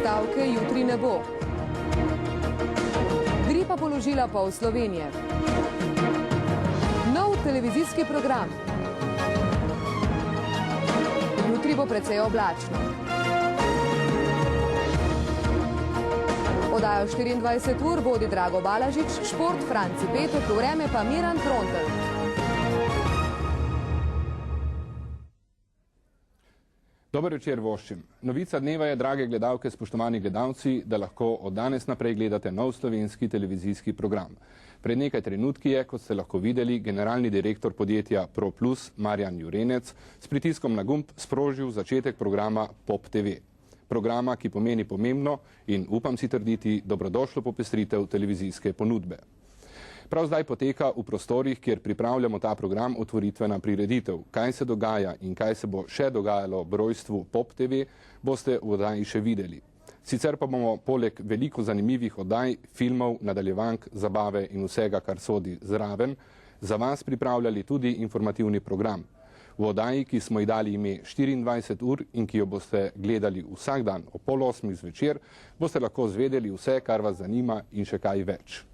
stavke jutri ne bo. Gripa položila pol Slovenije. Nov televizijski program. Jutri bo precej oblačno. Oddajo 24 ur vodi Drago Balažič, šport Franci Petek, vreme pa Miran Trontelj. Dober večer voščim. Novica dneva je, drage gledalke, spoštovani gledalci, da lahko od danes naprej gledate nov slovenski televizijski program. Pred nekaj trenutki je, kot ste lahko videli, generalni direktor podjetja ProPlus Marjan Jurenec s pritiskom na gumb sprožil začetek programa Pop TV. Programa, ki pomeni pomembno in, upam si trditi, dobrodošlo popestritev televizijske ponudbe. Prav zdaj poteka v prostorih, kjer pripravljamo ta program, otvoritvena prireditev. Kaj se dogaja in kaj se bo še dogajalo ob rojstvu Pop TV, boste v oddaji še videli. Sicer pa bomo poleg veliko zanimivih oddaj, filmov, nadaljevank, zabave in vsega, kar sodi zraven, za vas pripravljali tudi informativni program. V oddaji, ki smo ji dali ime 24 ur in ki jo boste gledali vsak dan o 7:30 zvečer, boste lahko zvedeli vse, kar vas zanima in še kaj več.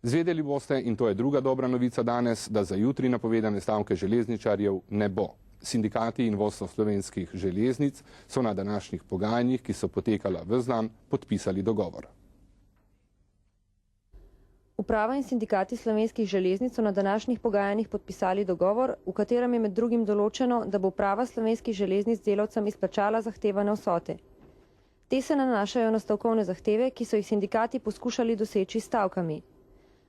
Zvedeli boste, in to je druga dobra novica danes, da za jutri napovedane stavke železničarjev ne bo. Sindikati in vodstvo slovenskih železnic so na današnjih pogajanjih, ki so potekala ves dan, podpisali dogovor. Uprava in sindikati slovenskih železnic so na današnjih pogajanjih podpisali dogovor, v katerem je med drugim določeno, da bo uprava slovenskih železnic delavcem izplačala zahtevane vsote. Te se nanašajo na stavkovne zahteve, ki so jih sindikati poskušali doseči s stavkami.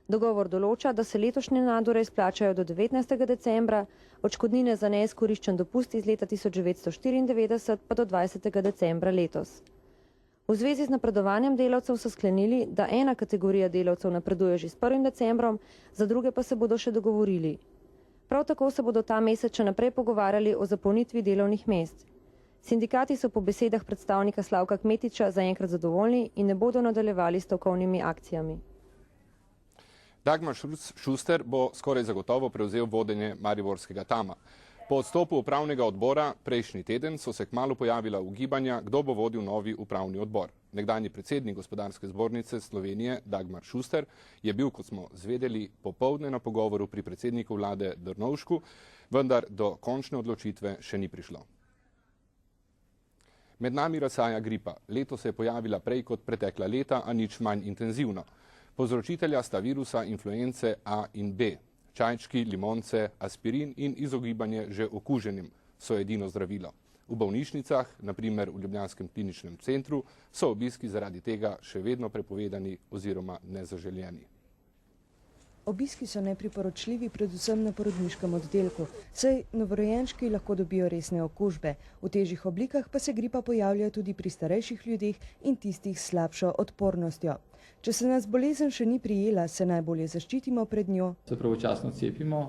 Dogovor določa, da se letošnje nadure izplačajo do 19. decembra, odškodnine za neizkoriščen dopust iz leta 1994 pa do 20. decembra letos. V zvezi z napredovanjem delavcev so sklenili, da ena kategorija delavcev napreduje že s 1. decembrom, za druge pa se bodo še dogovorili. Prav tako se bodo ta mesec še naprej pogovarjali o zapolnitvi delovnih mest. Sindikati so po besedah predstavnika Slavka Kmetiča zaenkrat zadovoljni in ne bodo nadaljevali s stavkovnimi akcijami. Dagmar Šuster bo skoraj zagotovo prevzel vodenje mariborskega Tama. Po odstopu upravnega odbora prejšnji teden so se kmalu pojavila ugibanja, kdo bo vodil novi upravni odbor. Nekdanji predsednik Gospodarske zbornice Slovenije Dagmar Šuster je bil, kot smo zvedeli, popoldne na pogovoru pri predsedniku vlade Drnovšku, vendar do končne odločitve še ni prišlo. Med nami razsaja gripa. Letos se je pojavila prej kot pretekla leta, a nič manj intenzivno. Povzročitelja sta virusa influence A in B. Čajčki, limonce, aspirin in izogibanje že okuženim so edino zdravilo. V bolnišnicah, na primer v Ljubljanskem kliničnem centru, so obiski zaradi tega še vedno prepovedani oziroma nezaželjeni. Obiski so nepriporočljivi predvsem na porodniškem oddelku, saj novorojenčki lahko dobijo resne okužbe. V težjih oblikah pa se gripa pojavlja tudi pri starejših ljudeh in tistih s slabšo odpornostjo. Če se nas bolezen še ni prijela, se najbolje zaščitimo pred njo. Se pravočasno cepimo,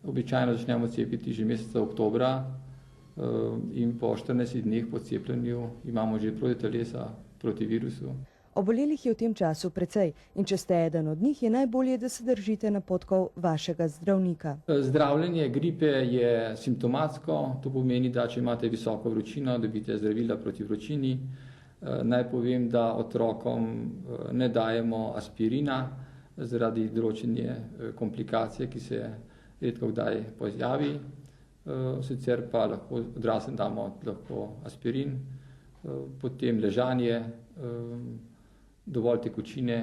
običajno začnemo cepiti že meseca oktobra in po 14 dneh po cepljenju imamo že protitelesa proti virusu. Obolelih je v tem času precej in če ste eden od njih, je najbolje, da se držite napotkov vašega zdravnika. Zdravljenje gripe je simptomatsko, to pomeni, da če imate visoko vročino, dobite zdravila proti vročini. Naj povem, da otrokom ne dajemo aspirina zaradi določene komplikacije, ki se redko kdaj pojavi. Sicer pa lahko odraslim damo aspirin, potem ležanje, dovolj tekočine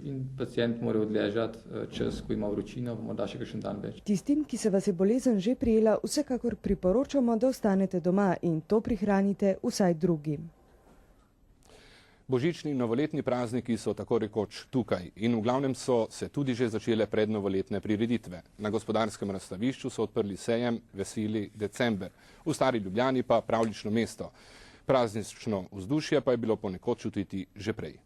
in pacient mora odležati čas, ko ima vročino, morda še kakšen dan več. Tistim, ki se vas je bolezen že prijela, vsekakor priporočamo, da ostanete doma in to prihranite vsaj drugim. Božični in novoletni prazniki so tako rekoč tukaj in v glavnem so se tudi že začele prednovoletne prireditve. Na Gospodarskem razstavišču so odprli sejem Veseli december, v Stari Ljubljani pa pravljično mesto. Praznično vzdušje pa je bilo ponekod čutiti že prej.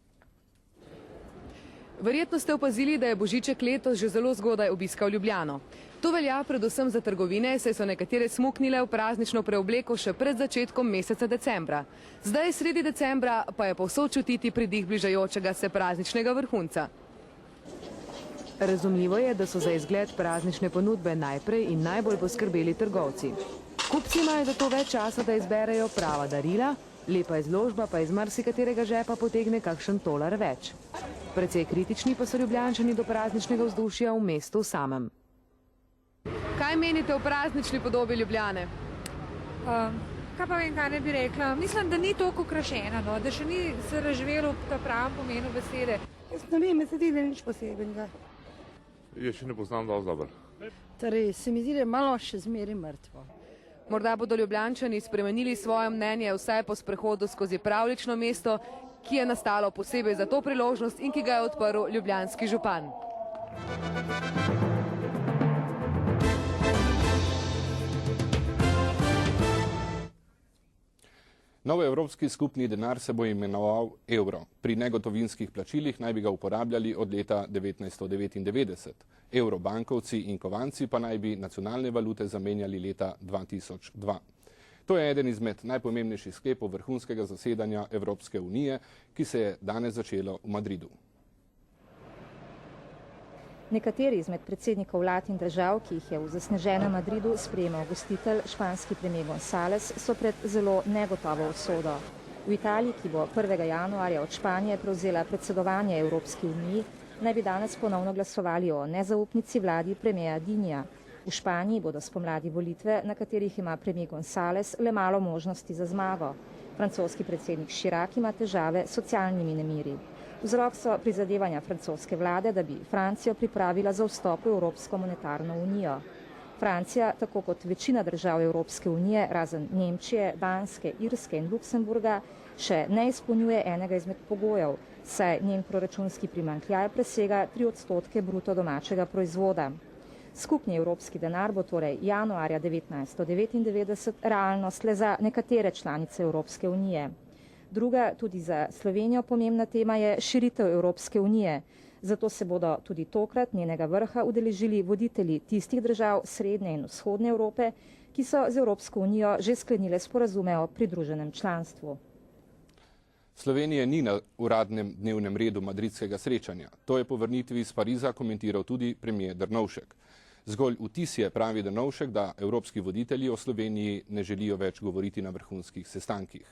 Verjetno ste opazili, da je Božiček letos že zelo zgodaj obiskal Ljubljano. To velja predvsem za trgovine, saj so nekatere smuknile v praznično preobleko še pred začetkom meseca decembra. Zdaj, sredi decembra, pa je povsod čutiti pridih bližajočega se prazničnega vrhunca. Razumljivo je, da so za izgled praznične ponudbe najprej in najbolj poskrbeli trgovci. Kupci imajo zato več časa, da izberejo prava darila, Lepa izložba pa iz marsikaterega žepa potegne kakšen tolar več. Precej kritični pa so Ljubljančani do prazničnega vzdušja v mestu samem. Kaj menite o praznični podobi Ljubljane? Kaj pa vem, kaj ne bi rekla? Mislim, da ni toliko okrašena, no? Da še ni se razživelo v ta pravem pomenu besede. Jaz ne vem, se zdi, da ni nič posebnega. Jaz še ne poznam dovolj dobro. Torej, se mi zdi, da je malo še zmeraj mrtvo. Morda bodo Ljubljančani spremenili svoje mnenje vsaj po sprehodu skozi pravljično mesto, ki je nastalo posebej za to priložnost in ki ga je odprl ljubljanski župan. Nov evropski skupni denar se bo imenoval evro. Pri negotovinskih plačilih naj bi ga uporabljali od leta 1999. Evrobankovci in kovanci pa naj bi nacionalne valute zamenjali leta 2002. To je eden izmed najpomembnejših sklepov vrhunskega zasedanja Evropske unije, ki se je danes začelo v Madridu. Nekateri izmed predsednikov vlad in držav, ki jih je v zasneženem Madridu sprejemal gostitelj, španski premier González, so pred zelo negotovo usodo. V Italiji, ki bo 1. januarja od Španije prevzela predsedovanje Evropski uniji, naj bi danes ponovno glasovali o nezaupnici vladi premierja Dinija. V Španiji bodo spomladi volitve, na katerih ima premier González le malo možnosti za zmago. Francoski predsednik Chirac ima težave s socialnimi nemiri. Vzrok so prizadevanja francoske vlade, da bi Francijo pripravila za vstop v Evropsko monetarno unijo. Francija, tako kot večina držav Evropske unije, razen Nemčije, Danske, Irske in Luksemburga, še ne izpolnjuje enega izmed pogojev, saj njen proračunski primanjkljaj presega 3% bruto domačega proizvoda. Skupni evropski denar bo torej januarja 1999 realnost le za nekatere članice Evropske unije. Druga, tudi za Slovenijo pomembna tema je širitev Evropske unije. Zato se bodo tudi tokrat njenega vrha udeležili voditelji tistih držav Srednje in Vzhodne Evrope, ki so z Evropsko unijo že sklenile sporazume o pridruženem članstvu. Slovenije ni na uradnem dnevnem redu madridskega srečanja. To je po vrnitvi iz Pariza komentiral tudi premier Drnovšek. Zgolj vtis je, pravi Drnovšek, da evropski voditelji o Sloveniji ne želijo več govoriti na vrhunskih sestankih.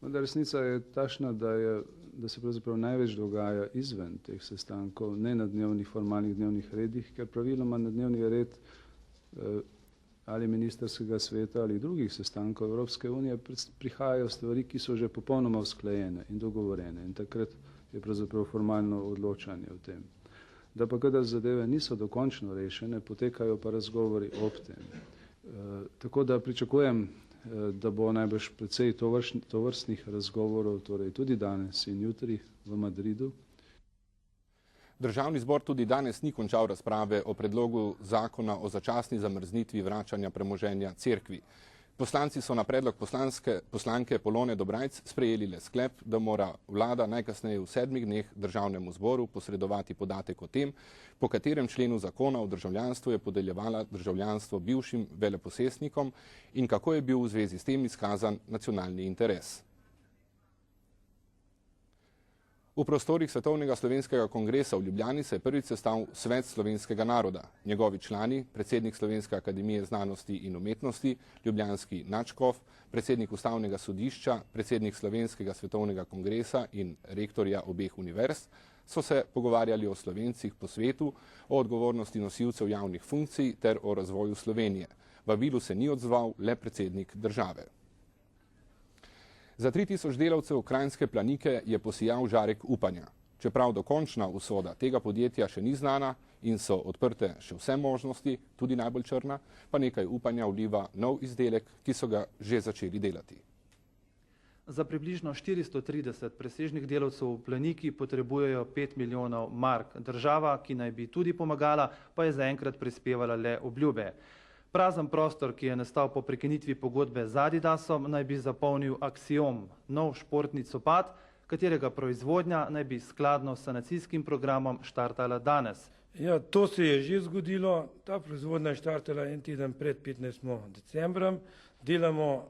Vendar resnica je takšna, da se pravzaprav največ dogaja izven teh sestankov, ne na dnevnih, formalnih dnevnih redih, ker praviloma na dnevni red ali ministerskega sveta ali drugih sestankov Evropske unije prihajajo stvari, ki so že popolnoma usklajene in dogovorene. In takrat je pravzaprav formalno odločanje o tem. Da pa kadar zadeve niso dokončno rešene, potekajo pa razgovori ob tem. Tako da pričakujem, da bo najbrž precej tovrstnih razgovorov, torej tudi danes in jutri v Madridu. Državni zbor tudi danes ni končal razprave o predlogu zakona o začasni zamrznitvi vračanja premoženja cerkvi. Poslanci so na predlog poslanke Polone Dobrajc sprejeli le sklep, da mora vlada najkasneje v 7 dneh državnemu zboru posredovati podatek o tem, po katerem členu zakona o državljanstvu je podeljevala državljanstvo bivšim veleposestnikom in kako je bil v zvezi s tem izkazan nacionalni interes. V prostorih Svetovnega slovenskega kongresa v Ljubljani se je prvič sestal Svet slovenskega naroda. Njegovi člani, predsednik Slovenske akademije znanosti in umetnosti, ljubljanski nadškof, predsednik Ustavnega sodišča, predsednik Slovenskega svetovnega kongresa in rektorja obeh univerz, so se pogovarjali o Slovencih po svetu, o odgovornosti nosilcev javnih funkcij ter o razvoju Slovenije. Vabilu se ni odzval le predsednik države. Za 3000 delavcev Kranjske Planike je posijal žarek upanja. Čeprav dokončna usoda tega podjetja še ni znana in so odprte še vse možnosti, tudi najbolj črna, pa nekaj upanja vliva nov izdelek, ki so ga že začeli delati. Za približno 430 presežnih delavcev v Planiki potrebujejo 5 milijonov mark. Država, ki naj bi tudi pomagala, pa je zaenkrat prispevala le obljube. Prazen prostor, ki je nastal po prekinitvi pogodbe z Adidasom, naj bi zapolnil Axiom, nov športni copat, katerega proizvodnja naj bi skladno s sanacijskim programom štartala danes. Ja, to se je že zgodilo. Ta proizvodnja je štartala en teden pred 15. decembrom. Delamo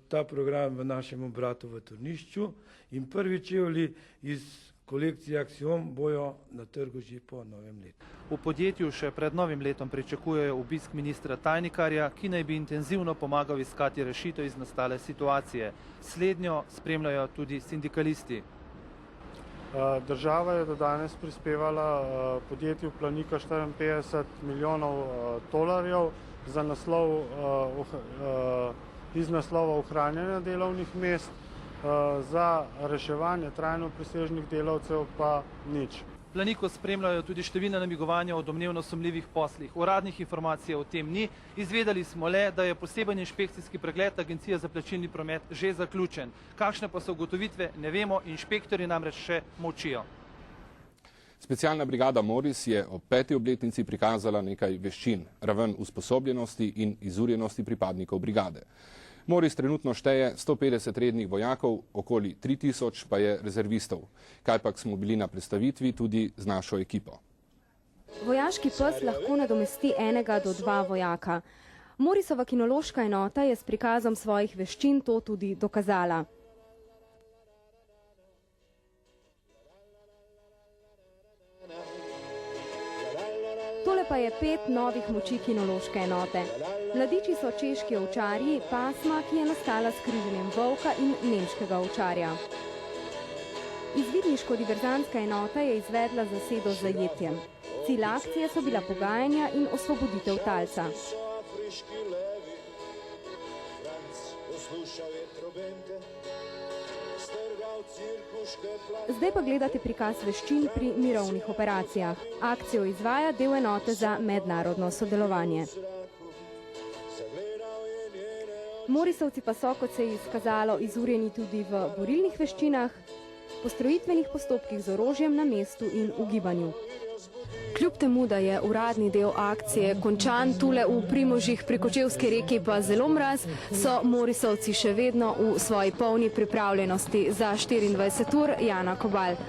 ta program v našem obratu v Turnišču in prvi čevlji iz kolekcije Axiom bojo na trgu že po novem letu. V podjetju še pred novim letom pričakujejo obisk ministra Tajnikarja, ki naj bi intenzivno pomagal iskati rešitev iz nastale situacije. Slednjo spremljajo tudi sindikalisti. Država je do danes prispevala podjetju Planika 54 milijonov tolarjev za iz naslova ohranjanja delovnih mest, za reševanje trajno presežnih delavcev pa nič. Planiko spremljajo tudi številna namigovanja o domnevno sumljivih poslih. Uradnih informacij o tem ni. Izvedeli smo le, da je poseben inšpekcijski pregled Agencije za plačilni promet že zaključen. Kakšne pa so ugotovitve, ne vemo, inšpektorji namreč še molčijo. Specialna brigada Moris je ob 5. obletnici prikazala nekaj veščin, raven usposobljenosti in izurjenosti pripadnikov brigade. Moris trenutno šteje 150 rednih vojakov, okoli 3000 pa je rezervistov. Kajpak smo bili na predstavitvi tudi z našo ekipo. Vojaški pes lahko nadomesti 1 do 2 vojaka. Morisova kinološka enota je s prikazom svojih veščin to tudi dokazala. Tole pa je 5 novih moči kinološke enote. Mladiči so češki ovčarji, pasma, ki je nastala s križanjem volka in nemškega ovčarja. Izvidniško-diverzantska enota je izvedla zasedo z zajetjem. Cilj akcije so bila pogajanja in osvoboditev talca. Zdaj pa gledate prikaz veščin pri mirovnih operacijah. Akcijo izvaja del enote za mednarodno sodelovanje. Morisovci pa so, kot se je izkazalo, izurjeni tudi v borilnih veščinah, postrojitvenih postopkih z orožjem na mestu in v gibanju. Kljub temu, da je uradni del akcije končan, tule v Primožih pri Kočevski reki pa zelo mraz, so Morisovci še vedno v svoji polni pripravljenosti. Za 24 ur Jana Kobal.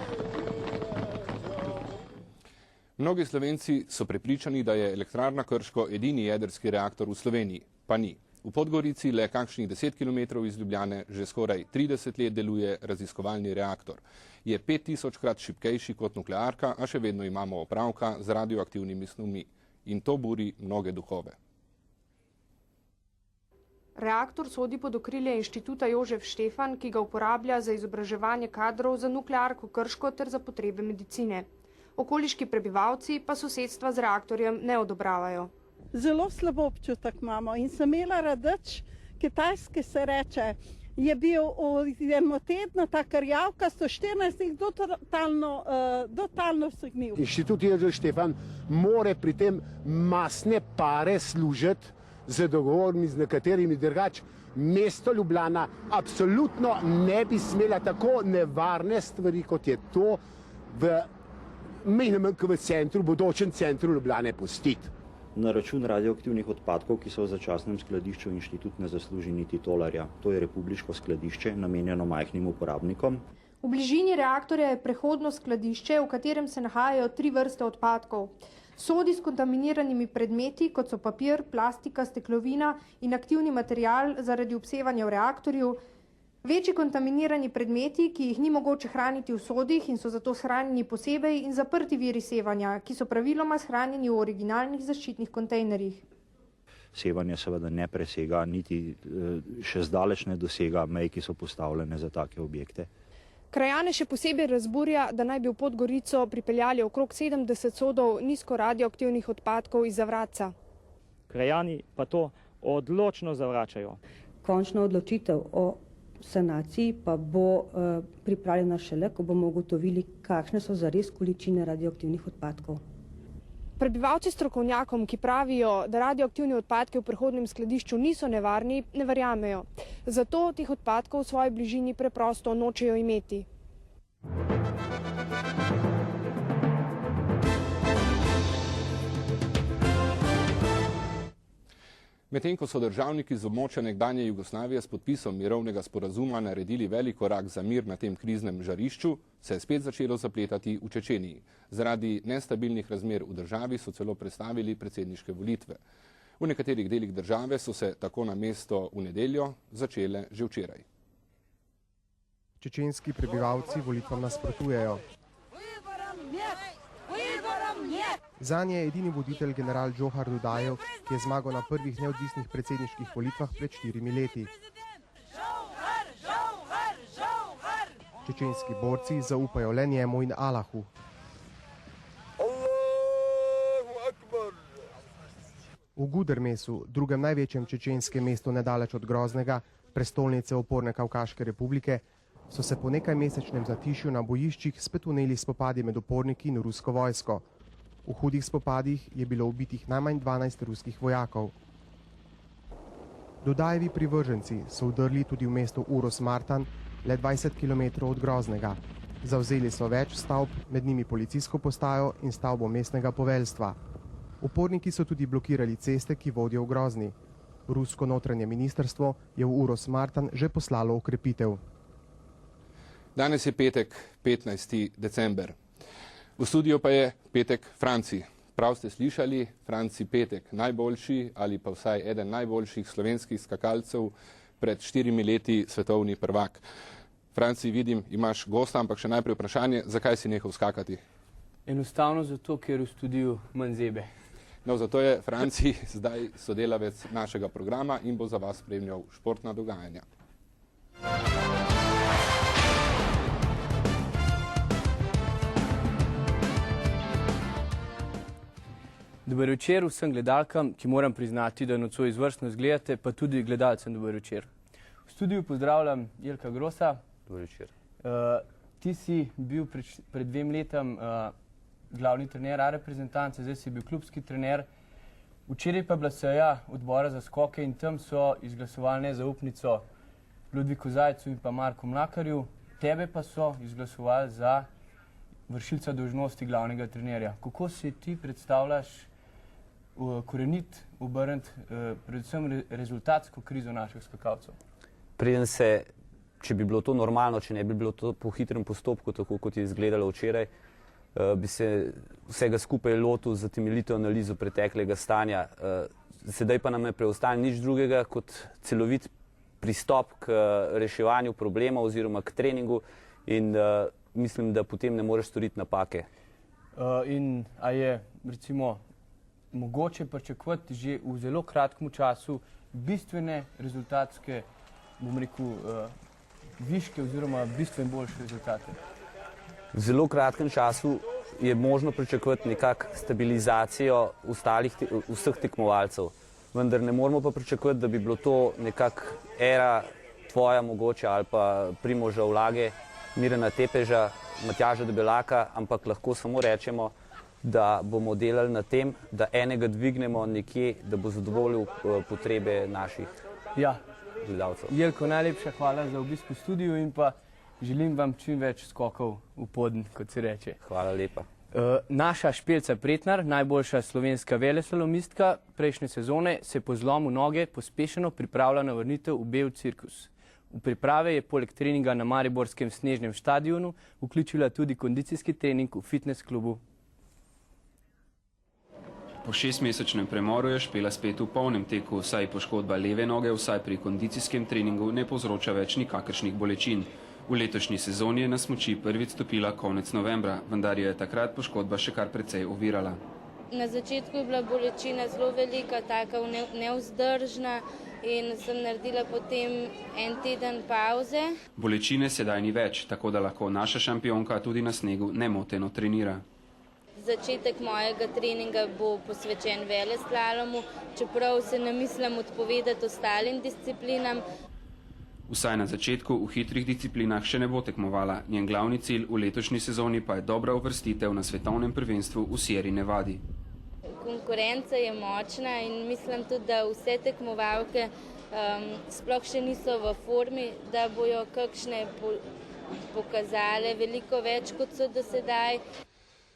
Mnogi Slovenci so prepričani, da je elektrarna Krško edini jedrski reaktor v Sloveniji, pa ni. V Podgorici, le kakšnih 10 km iz Ljubljane, že skoraj 30 let deluje raziskovalni reaktor. Je 5000-krat šibkejši kot nuklearka, a še vedno imamo opravka z radioaktivnimi snovmi. In to buri mnoge duhove. Reaktor sodi pod okrilje Inštituta Jožef Štefan, ki ga uporablja za izobraževanje kadrov za nuklearko Krško ter za potrebe medicine. Okoliški prebivalci pa sosedstva z reaktorjem ne odobravajo. Zelo slabo občutek imamo in sem imela radič, kitajski se reče, je bil v tednu ta krjavka 114 totalno vsegnil. Inštitut Jožef Štefan more pri tem masne pare služiti z dogovormi, z nekaterimi drugač. Mesto Ljubljana absolutno ne bi smela tako nevarne stvari, kot je to v centru, bodočem centru Ljubljane pustiti. Na račun radioaktivnih odpadkov, ki so v začasnem skladišču, inštitut ne zasluži niti tolarja. To je republiško skladišče, namenjeno majhnim uporabnikom. V bližini reaktorja je prehodno skladišče, v katerem se nahajajo 3 vrste odpadkov. Sodi s kontaminiranimi predmeti, kot so papir, plastika, steklovina in aktivni material zaradi obsevanja v reaktorju, večji kontaminirani predmeti, ki jih ni mogoče hraniti v sodih in so zato shranjeni posebej, in zaprti viri sevanja, ki so praviloma shranjeni v originalnih zaščitnih kontejnerjih. Sevanje seveda ne presega, niti še zdaleč ne dosega mej, ki so postavljene za take objekte. Krajane še posebej razburja, da naj bi v Podgorico pripeljali okrog 70 sodov nizko radioaktivnih odpadkov iz Zavratca. Krajani pa to odločno zavračajo. Končna odločitev o sanaciji pa bo pripravljena šele, ko bomo ugotovili, kakšne so zares količine radioaktivnih odpadkov. Prebivalci strokovnjakom, ki pravijo, da radioaktivni odpadki v prehodnem skladišču niso nevarni, ne verjamejo. Zato teh odpadkov v svoji bližini preprosto nočejo imeti. Medtem ko so državniki z območja nekdanje Jugoslavije s podpisom mirovnega sporazuma naredili velik korak za mir na tem kriznem žarišču, se je spet začelo zapletati v Čečeniji. Zaradi nestabilnih razmer v državi so celo prestavili predsedniške volitve. V nekaterih delih države so se tako na mesto v nedeljo začele že včeraj. Čečenski prebivalci volitvam nasprotujejo. Zanje je edini voditelj general Džohar Dudajev, ki je zmagal na prvih neodvisnih predsedniških volitvah pred 4 leti. Čečenski borci zaupajo le njemu in Allahu. V Gudermesu, drugem največjem čečenskem mestu nedaleč od Groznega, prestolnice oporne Kavkaške republike, so se po nekajmesečnem zatišju na bojiščih spet vneli spopadi med uporniki in rusko vojsko. V hudih spopadih je bilo ubitih najmanj 12 ruskih vojakov. Dudajevi privrženci so vdrli tudi v mesto Uros Martan, le 20 km od Groznega. Zavzeli so več stavb, med njimi policijsko postajo in stavbo mestnega poveljstva. Uporniki so tudi blokirali ceste, ki vodijo v Grozni. Rusko notranje ministrstvo je v Uros Martan že poslalo okrepitev. Danes je petek, 15. december. V studiu pa je Petek Franci. Prav ste slišali, Franci Petek, najboljši ali pa vsaj eden najboljših slovenskih skakalcev, pred 4 leti svetovni prvak. Franci, vidim, imaš gosta, ampak še najprej vprašanje, zakaj si nehal skakati? Enostavno zato, ker v studiu manj zebe. No, zato je Franci zdaj sodelavec našega programa in bo za vas spremljal športna dogajanja. Dober večer vsem gledalkam, ki moram priznati, da nocoj izvrstno izgledate, pa tudi gledalcem dober večer. V studiu pozdravljam Jelka Grosa. Dober večer. Ti si bil pred 2 letom glavni trener A reprezentance, zdaj si bil klubski trener. Včeraj pa je bila seja odbora za skoke in tam so izglasovali nezaupnico Ludviku Zajcu in pa Marku Mlakarju. Tebe pa so izglasovali za vršilca dolžnosti glavnega trenerja. Kako si ti predstavljaš korenit obrniti predvsem rezultatsko krizo naših skakalcev? Preden se, če bi bilo to normalno, če ne bi bilo to po hitrem postopku, tako kot je izgledalo včeraj, bi se vsega skupaj lotil za temeljito analizo preteklega stanja. Sedaj pa nam je preostalo nič drugega kot celovit pristop k reševanju problema oziroma k treningu in mislim, da potem ne moreš storiti napake. In a je recimo mogoče pričakovati že v zelo kratkem času bistvene rezultatske, bom rekel, viške oziroma bistveno boljše rezultate? V zelo kratkem času je možno pričakovati nekak stabilizacijo vseh tekmovalcev, vendar ne moramo pa pričakovati, da bi bilo to nekak era tvoja mogoče ali pa Primoža Vlage, Mirana Tepeža, Matjaža Debelaka, ampak lahko samo rečemo, da bomo delali na tem, da enega dvignemo nekje, da bo zadovoljil potrebe naših gledalcev. Jelko, najlepša hvala za obisk v studiu in pa želim vam čim več skokov v poden, kot se reče. Hvala lepa. Naša Špelca Pretnar, najboljša slovenska veleslalomistka prejšnje sezone, se po zlomu noge pospešeno pripravlja na vrnitev v bel cirkus. V priprave je poleg treninga na mariborskem snežnem štadionu vključila tudi kondicijski trening v fitness klubu. Po 6-mesečnem premoru je Špela spet v polnem teku, saj poškodba leve noge vsaj pri kondicijskem treningu ne povzroča več nikakršnih bolečin. V letošnji sezoni je na smuči prvič stopila konec novembra, vendar jo je takrat poškodba še kar precej ovirala. Na začetku je bila bolečina zelo velika, taka nevzdržna in sem naredila potem 1 teden pauze. Bolečine sedaj ni več, tako da lahko naša šampionka tudi na snegu nemoteno trenira. Začetek mojega treninga bo posvečen veleslalomu, čeprav se ne mislim odpovedati ostalim disciplinam. Vsaj na začetku v hitrih disciplinah še ne bo tekmovala. Njen glavni cilj v letošnji sezoni pa je dobra uvrstitev na svetovnem prvenstvu v Sierri Nevadi. Konkurenca je močna in mislim tudi, da vse tekmovalke sploh še niso v formi, da bojo kakšne pokazale veliko več, kot so do sedaj.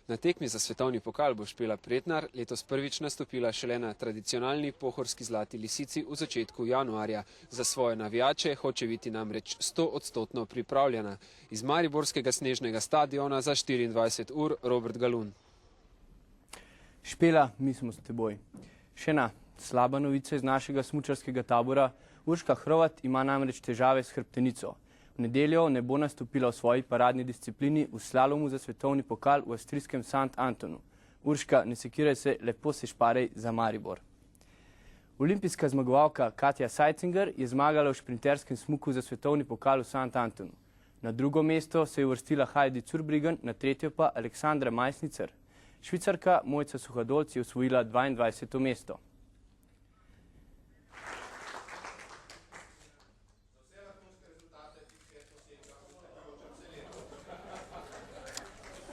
Na tekmi za svetovni pokal bo Špela Pretnar letos prvič nastopila šele na tradicionalni pohorski Zlati lisici v začetku januarja. Za svoje navijače hoče biti namreč 100% pripravljena. Iz mariborskega snežnega stadiona za 24 ur Robert Galun. Špela, mi smo s teboj. Še ena slaba novica iz našega smučarskega tabora. Urška Hrovat ima namreč težave s hrbtenico. V nedeljo ne bo nastopila v svoji paradni disciplini v slalomu za svetovni pokal v avstrijskem St. Antonu. Urška, ne sekiraj se, lepo se šparej za Maribor. Olimpijska zmagovalka Katja Sajcinger je zmagala v šprinterskem smuku za svetovni pokal v St. Antonu. Na drugo mesto se je uvrstila Heidi Zurbriggen, na tretjo pa Aleksandra Majsnicer. Švicarka Mojca Suhadolc je osvojila 22. mesto.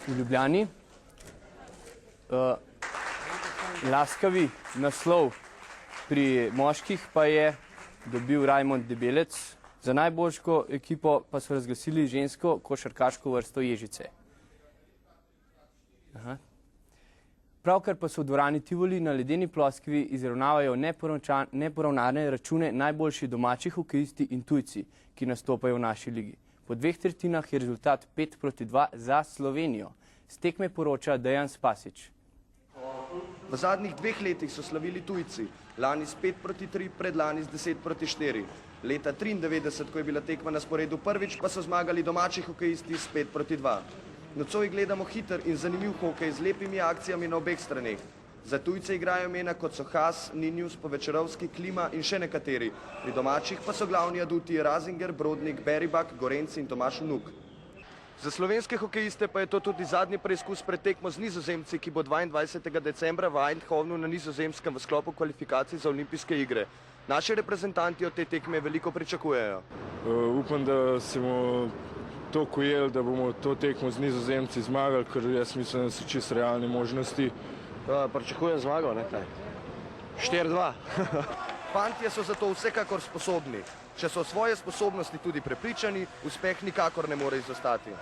V Ljubljani laskavi naslov pri moških pa je dobil Rajmond Debelec, za najboljšo ekipo pa so razglasili žensko košarkaško vrsto Ježice. Pravkar pa so v dvorani Tivoli na ledeni ploskvi izravnavajo neporavnane račune najboljši domači hokejisti in tujci, ki nastopajo v naši ligi. Po 2/3 je rezultat 5-2 za Slovenijo. Z tekme poroča Dejan Spasič. V zadnjih 2 letih so slavili tujci, lani s 5-3, predlani s 10-4. Leta 1993, ko je bila tekma na sporedu prvič, pa so zmagali domači hokejisti s 5-2. Nocoj gledamo hiter in zanimiv hokej z lepimi akcijami na obeh straneh. Za tujce igrajo imena kot so Haas, Ninjus, Povečerovski, Klima in še nekateri. Pri domačih pa so glavni aduti Razinger, Brodnik, Beribak, Gorenc in Tomaš Vnuk. Za slovenske hokejiste pa je to tudi zadnji preizkus pred tekmo z Nizozemci, ki bo 22. decembra v Eindhovenu na Nizozemskem v sklopu kvalifikacij za olimpijske igre. Naši reprezentanti od te tekme veliko pričakujejo. Upam, da se bomo toliko ujeli, da bomo to tekmo z Nizozemci zmagali, ker jaz mislim, da so čisto realne možnosti. Pričakujem zmago, ne kaj? 4-2. Fantje so zato vsekakor sposobni. Če so svoje sposobnosti tudi prepričani, uspeh nikakor ne more izostati.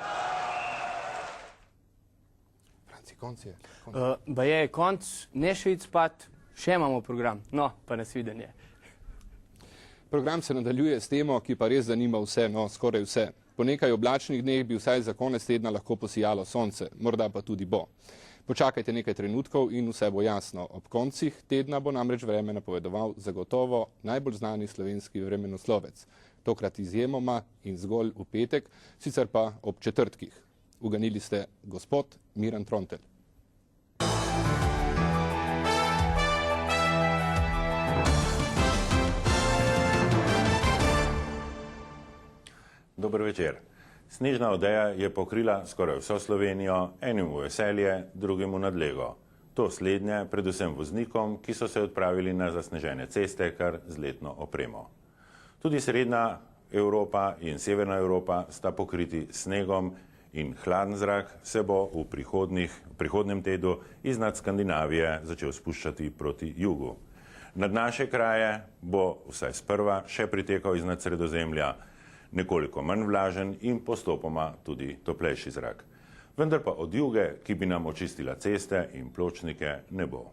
Franci, konc je. Baje je konc, ne še iti spat, še imamo program. No, pa nasvidenje. Program se nadaljuje s temo, ki pa res zanima vse, no, skoraj vse. Po nekaj oblačnih dneh bi vsaj za konec tedna lahko posijalo sonce, morda pa tudi bo. Počakajte nekaj trenutkov in vse bo jasno. Ob koncih tedna bo namreč vreme napovedoval zagotovo najbolj znani slovenski vremenoslovec. Tokrat izjemoma in zgolj v petek, sicer pa ob četrtkih. Uganili ste gospod Miran Trontelj. Dober večer. Snežna odeja je pokrila skoraj vso Slovenijo, enim v veselje, drugim v nadlego. To slednje predvsem voznikom, ki so se odpravili na zasnežene ceste, kar z letno opremo. Tudi srednja Evropa in severna Evropa sta pokriti snegom in hladen zrak se bo v prihodnem tednu iznad Skandinavije začel spuščati proti jugu. Nad naše kraje bo vsaj sprva še pritekal iznad Sredozemlja nekoliko manj vlažen in postopoma tudi toplejši zrak. Vendar pa od juge, ki bi nam očistila ceste in pločnike, ne bo.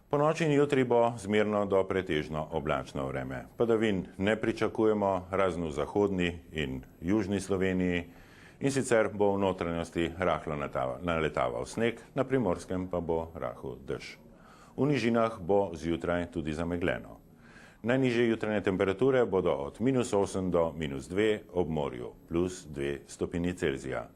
Po noči in jutri bo zmerno do pretežno oblačno vreme. Padavin ne pričakujemo, razen v zahodni in južni Sloveniji, in sicer bo v notranjosti rahlo naletaval sneg, na Primorskem pa bo rahel dež. V nižinah bo zjutraj tudi zamegljeno. Najnižje jutranje temperature bodo od -8 do -2, ob morju +2 stopinji Celzija.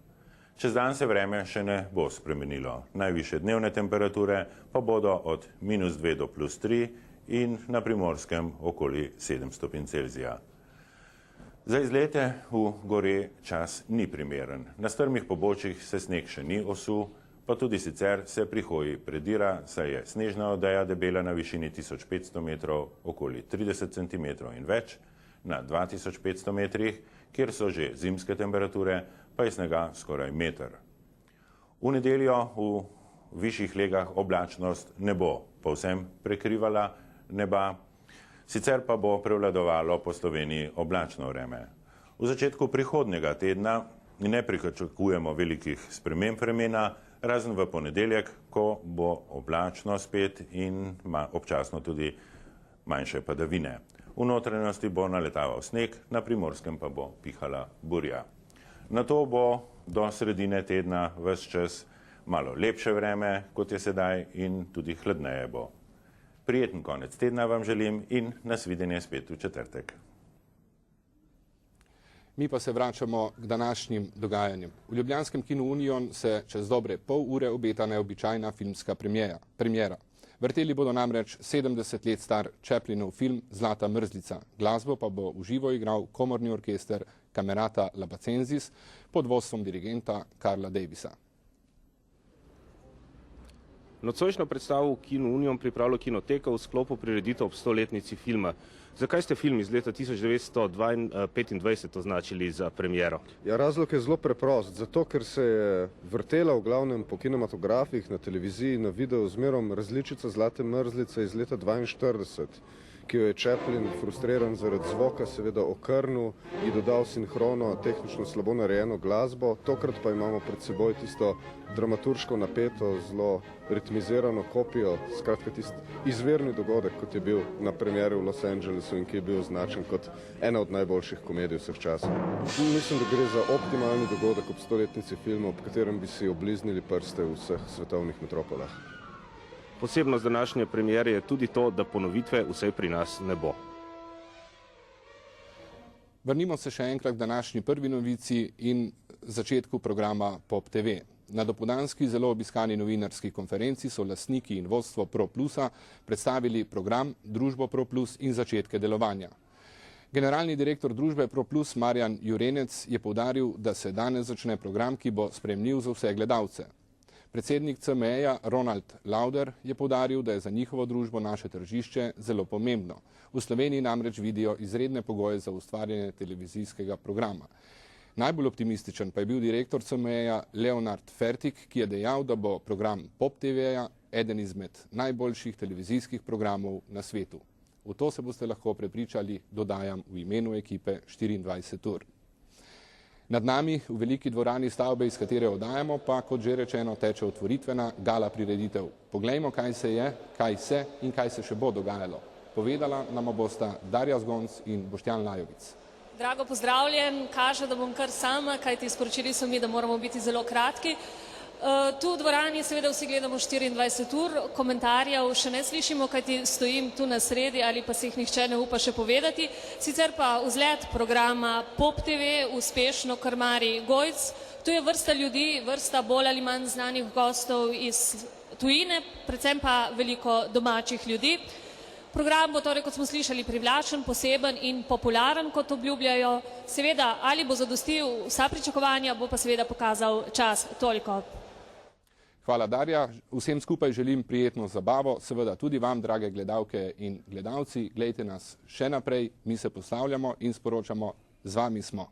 Čez dan se vreme še ne bo spremenilo. Najvišje dnevne temperature pa bodo od -2 do +3 in na Primorskem okoli 7 stopinj Celzija. Za izlete v gore čas ni primeren. Na strmih pobočjih se sneg še ni osul, pa tudi sicer se pri hoji predira, saj je snežna odeja debela na višini 1500 metrov, okoli 30 cm in več, na 2500 metrih, kjer so že zimske temperature, pa je snega skoraj meter. V nedeljo v višjih legah oblačnost ne bo povsem prekrivala neba, sicer pa bo prevladovalo po Sloveniji oblačno vreme. V začetku prihodnjega tedna ne pričakujemo velikih sprememb vremena, razen v ponedeljek, ko bo oblačno spet in občasno tudi manjše padavine. V notranjosti bo naletaval sneg, na Primorskem pa bo pihala burja. Nato bo do sredine tedna ves čas malo lepše vreme, kot je sedaj, in tudi hladneje bo. Prijeten konec tedna vam želim in nasvidenje spet v četrtek. Mi pa se vračamo k današnjim dogajanjem. V ljubljanskem kinu Union se čez dobre pol ure obeta neobičajna filmska premiera. Vrteli bodo namreč 70 let star Chaplinov film Zlata mrzlica. Glasbo pa bo v živo igral komorni orkester Camerata Labacensis pod vodstvom dirigenta Karla Davisa. Nocojšnjo predstavo v kinu Union pripravlja Kinoteka v sklopu prireditev ob 100-letnici filma. Zakaj ste film iz leta 1925 označili za premiero? Ja, razlog je zelo preprost. Zato, ker se je vrtela v glavnem po kinematografih, na televiziji, na videu zmerom različica Zlate mrzlice iz leta 1942, ki jo je Chaplin, frustriran zaradi zvoka, seveda okrnil in dodal sinhrono, tehnično slabo narejeno glasbo. Tokrat pa imamo pred seboj tisto dramaturško napeto, zelo ritmizirano kopijo, skratka tisti izvirni dogodek, kot je bil na premieri v Los Angelesu in ki je bil označen kot ena od najboljših komedij vseh časov. Mislim, da gre za optimalni dogodek ob 100-letnici filma, ob katerem bi si obliznili prste v vseh svetovnih metropolah. Posebnost današnje premiere je tudi to, da ponovitve vsej pri nas ne bo. Vrnimo se še enkrat k današnji prvi novici in začetku programa Pop TV. Na dopoldanski zelo obiskani novinarski konferenci so lastniki in vodstvo Pro Plusa predstavili program, družbo Pro Plus in začetke delovanja. Generalni direktor družbe Pro Plus Marjan Jurenec je poudaril, da se danes začne program, ki bo sprejemljiv za vse gledalce. Predsednik CME-ja Ronald Lauder je poudaril, da je za njihovo družbo naše tržišče zelo pomembno. V Sloveniji namreč vidijo izredne pogoje za ustvarjanje televizijskega programa. Najbolj optimističen pa je bil direktor CME-ja Leonard Fertig, ki je dejal, da bo program Pop TV-ja eden izmed najboljših televizijskih programov na svetu. V to se boste lahko prepričali, dodajam v imenu ekipe 24 ur. Nad nami v veliki dvorani stavbe, iz katere oddajamo, pa kot že rečeno teče otvoritvena gala prireditev. Poglejmo, kaj se je, kaj se in kaj se še bo dogajalo. Povedala nama bosta Darja Zgonc in Boštjan Lajovic. Drago pozdravljen, kaže, da bom kar sama, kajti sporočili so mi, da moramo biti zelo kratki. Tu v dvorani seveda vsi gledamo 24 ur, komentarjev še ne slišimo, kajti stojim tu na sredi ali pa se jih nihče ne upa še povedati. Sicer pa vzgled programa Pop TV uspešno krmari Gojc. Tu je vrsta ljudi, vrsta bolj ali manj znanih gostov iz tujine, predvsem pa veliko domačih ljudi. Program bo torej, kot smo slišali, privlačen, poseben in popularen, kot obljubljajo. Seveda, ali bo zadostil vsa pričakovanja, bo pa seveda pokazal čas. Toliko. Hvala, Darja. Vsem skupaj želim prijetno zabavo, seveda tudi vam, drage gledalke in gledalci. Glejte nas še naprej, mi se poslavljamo in sporočamo, z vami smo.